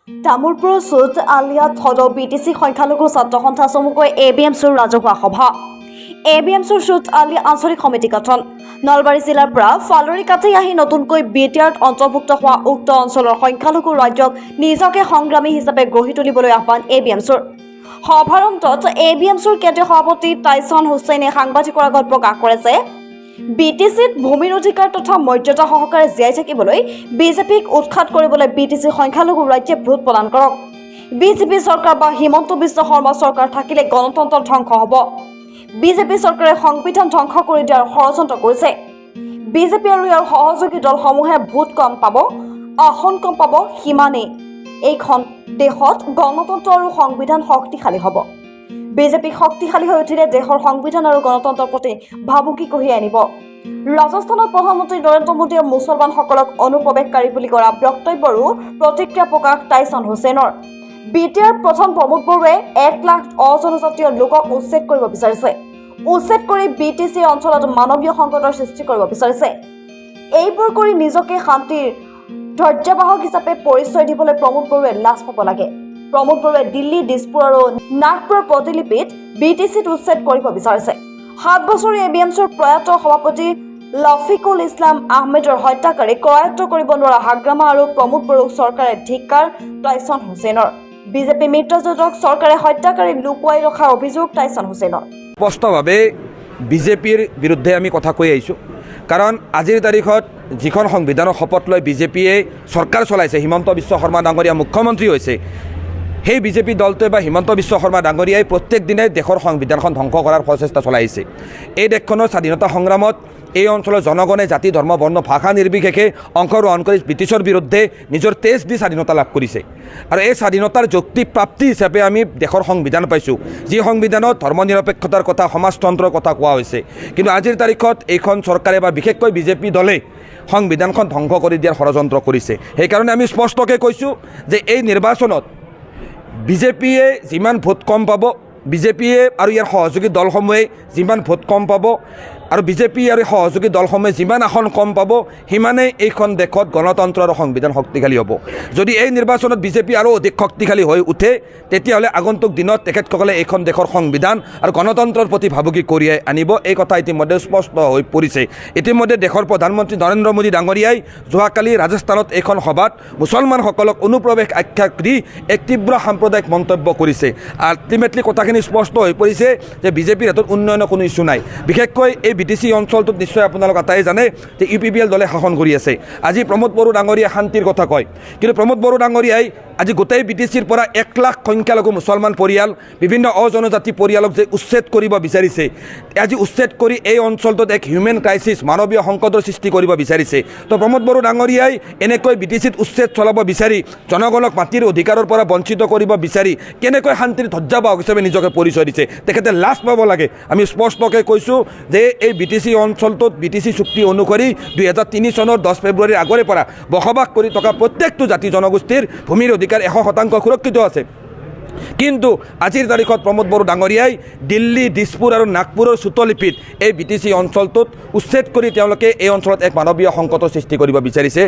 তামোলপুৰৰ চুট আলিয়াত সদৌ BTC সংখ্যালঘু ছাত্ৰ সন্থা চমুকৈ ABMCৰ ৰাজহুৱা সভা। ABMCৰ চুট আলিয়া আঞ্চলিক সমিতি গঠন। নলবাৰী জিলাৰ পৰা ফালৰি কাটি আহি নতুনকৈ BTRত অন্তৰ্ভুক্ত হোৱা উক্ত অঞ্চলৰ সংখ্যালঘু ৰাজ্যক নিজকে সংগ্ৰামী হিচাপে গঢ়ি তুলিবলৈ আহ্বান ABMCৰ। সভাৰ অন্তত ABMCৰ কেন্দ্ৰীয় সভাপতি টাইছন হুছেইনে সাংবাদিকৰ আগত প্ৰকাশ কৰে যে BTCত ভূমিৰ অধিকাৰ তথা মৰ্যাদা সহকাৰে জীয়াই থাকিবলৈ বিজেপিক উৎখাত কৰিবলৈ BTC সংখ্যালঘু ৰাজ্যে ভোট প্ৰদান কৰক। বিজেপি চৰকাৰ বা হিমন্ত বিশ্ব শৰ্মা চৰকাৰ থাকিলে গণতন্ত্ৰ ধ্বংস হ'ব। বিজেপি চৰকাৰে সংবিধান ধ্বংস কৰি দিয়াৰ ষড়যন্ত্ৰ কৰিছে। বিজেপি আৰু ইয়াৰ সহযোগী দলসমূহে ভোট কম পাব, আসন কম পাব, সিমানেই এইখন দেশত গণতন্ত্ৰ আৰু সংবিধান শক্তিশালী হ'ব। বিজেপি শক্তিশালী হৈ উঠিলে দেশৰ সংবিধান আৰু গণতন্ত্ৰৰ প্ৰতি ভাবুকি কঢ়িয়াই আনিব। ৰাজস্থানত প্ৰধানমন্ত্ৰী নৰেন্দ্ৰ মোদীয়ে মুছলমানসকলক অনুপ্ৰৱেশকাৰী বুলি কৰা বক্তব্যৰো প্ৰতিক্ৰিয়া প্ৰকাশ টাইছন হুছেইনৰ। BTR প্ৰধান প্ৰমোদ বড়োৱে 1 লাখ অজনজাতীয় লোকক উচ্ছেদ কৰিব বিচাৰিছে। উচ্ছেদ কৰি BTC অঞ্চলত মানৱীয় সংকটৰ সৃষ্টি কৰিব বিচাৰিছে। এইবোৰ কৰি নিজকে শান্তিৰ ধৈৰ্যবাহক হিচাপে পৰিচয় দিবলৈ প্ৰমোদ বড়োৱে লাজ পাব লাগে। প্ৰমোদ বড়োৱে দিল্লী, দিছপুৰ আৰু নাগপুৰৰ প্ৰতিলিপিত BTCত উচ্ছেদ কৰিব বিচাৰিছে। 7 বছৰীয়া ABMCৰ প্ৰয়াত সভাপতি লফিকুল ইছলাম আহমেদৰ হত্যাকাৰীক কৰায়ত্ব কৰিব নোৱাৰা হাগ্ৰামা আৰু প্ৰমোদ বড়োক চৰকাৰে ধিক্কাৰ টাইছন হুছেইনৰ। বিজেপি মিত্ৰজোঁটক চৰকাৰে হত্যাকাৰী লুকুৱাই ৰখাৰ অভিযোগ টাইছন হুছেইনৰ। স্পষ্টভাৱে বিজেপিৰ বিৰুদ্ধে আমি কথা কৈ আহিছোঁ, কাৰণ আজিৰ তাৰিখত যিখন সংবিধানৰ শপত লৈ বিজেপিয়ে চৰকাৰ চলাইছে, হিমন্ত বিশ্ব শৰ্মা ডাঙৰীয়া মুখ্যমন্ত্ৰী হৈছে, সেই বিজেপি দলটোৱে বা হিমন্ত বিশ্ব শৰ্মা ডাঙৰীয়াই প্ৰত্যেক দিনাই দেশৰ সংবিধানখন ধ্বংস কৰাৰ প্ৰচেষ্টা চলাই আহিছে। এই দেশখনৰ স্বাধীনতা সংগ্ৰামত এই অঞ্চলৰ জনগণে জাতি, ধৰ্ম, বৰ্ণ, ভাষা নিৰ্বিশেষে অংশগ্ৰহণ কৰি ব্ৰিটিছৰ বিৰুদ্ধে নিজৰ তেজ দি স্বাধীনতা লাভ কৰিছে। আৰু এই স্বাধীনতাৰ যৌক্তিক প্ৰাপ্তি হিচাপে আমি দেশৰ সংবিধান পাইছোঁ, যি সংবিধানত ধৰ্ম নিৰপেক্ষতাৰ কথা, সমাজতন্ত্ৰৰ কথা কোৱা হৈছে। কিন্তু আজিৰ তাৰিখত এইখন চৰকাৰে বা বিশেষকৈ বিজেপি দলে সংবিধানখন ধ্বংস কৰি দিয়াৰ ষড়যন্ত্ৰ কৰিছে। সেইকাৰণে আমি স্পষ্টকৈ কৈছোঁ যে এই নিৰ্বাচনত বিজেপিয়ে যিমান ভোট কম পাব, বিজেপিয়ে আৰু ইয়াৰ সহযোগী দলসমূহে যিমান ভোট কম পাব, আৰু বিজেপি আৰু সহযোগী দলসমূহে যিমান আসন কম পাব, সিমানেই এইখন দেশত গণতন্ত্ৰ আৰু সংবিধান শক্তিশালী হ'ব। যদি এই নিৰ্বাচনত বিজেপি আৰু অধিক শক্তিশালী হৈ উঠে, তেতিয়াহ'লে আগন্তুক দিনত তেখেতসকলে এইখন দেশৰ সংবিধান আৰু গণতন্ত্ৰৰ প্ৰতি ভাবুকি কঢ়িয়াই আনিব। এই কথা ইতিমধ্যে স্পষ্ট হৈ পৰিছে। ইতিমধ্যে দেশৰ প্ৰধানমন্ত্ৰী নৰেন্দ্ৰ মোদী ডাঙৰীয়াই যোৱাকালি ৰাজস্থানত এইখন সভাত মুছলমানসকলক অনুপ্ৰৱেশ আখ্যা দি এক তীব্ৰ সাম্প্ৰদায়িক মন্তব্য কৰিছে। আল্টিমেটলি কথাখিনি স্পষ্ট হৈ পৰিছে যে বিজেপিৰ হাতত উন্নয়নৰ কোনো ইছ্যু নাই। বিশেষকৈ এই BTC অঞ্চলটোত নিশ্চয় আপোনালোক আটাই জানে যে UPPL দলে শাসন কৰি আছে। আজি প্ৰমোদ বড়ো ডাঙৰীয়াই শান্তিৰ কথা কয়, কিন্তু প্ৰমোদ বড়ো ডাঙৰীয়াই আজি গোটেই BTCৰ পৰা 1 লাখ সংখ্যালঘু মুছলমান পৰিয়াল, বিভিন্ন অজনজাতি পৰিয়ালক যে উচ্ছেদ কৰিব বিচাৰিছে, আজি উচ্ছেদ কৰি এই অঞ্চলটোত এক হিউমেন ক্ৰাইচিছ, মানৱীয় সংকটৰ সৃষ্টি কৰিব বিচাৰিছে। তো প্ৰমোদ বড়ো ডাঙৰীয়াই এনেকৈ BTCত উচ্ছেদ চলাব বিচাৰি, জনগণক মাটিৰ অধিকাৰৰ পৰা বঞ্চিত কৰিব বিচাৰি কেনেকৈ শান্তিৰ ধ্বজাবাহক হিচাপে নিজকে পৰিচয় দিছে, তেখেতে লাজ পাব লাগে। আমি স্পষ্টকৈ কৈছোঁ যে এই BTC অঞ্চলটোত BTC চুক্তি অনুসৰি 2003 চনৰ 10 ফেব্ৰুৱাৰীৰ আগৰে পৰা বসবাস কৰি থকা প্ৰত্যেকটো জাতি জনগোষ্ঠীৰ ভূমিৰ অধিকাৰ 100% সুৰক্ষিত আছে। কিন্তু আজিৰ তাৰিখত প্ৰমোদ বড়ো ডাঙৰীয়াই দিল্লী, দিছপুৰ আৰু নাগপুৰৰ চুটলিপিত এই BTC অঞ্চলটোত উচ্ছেদ কৰি তেওঁলোকে এই অঞ্চলত এক মানৱীয় সংকটৰ সৃষ্টি কৰিব বিচাৰিছে।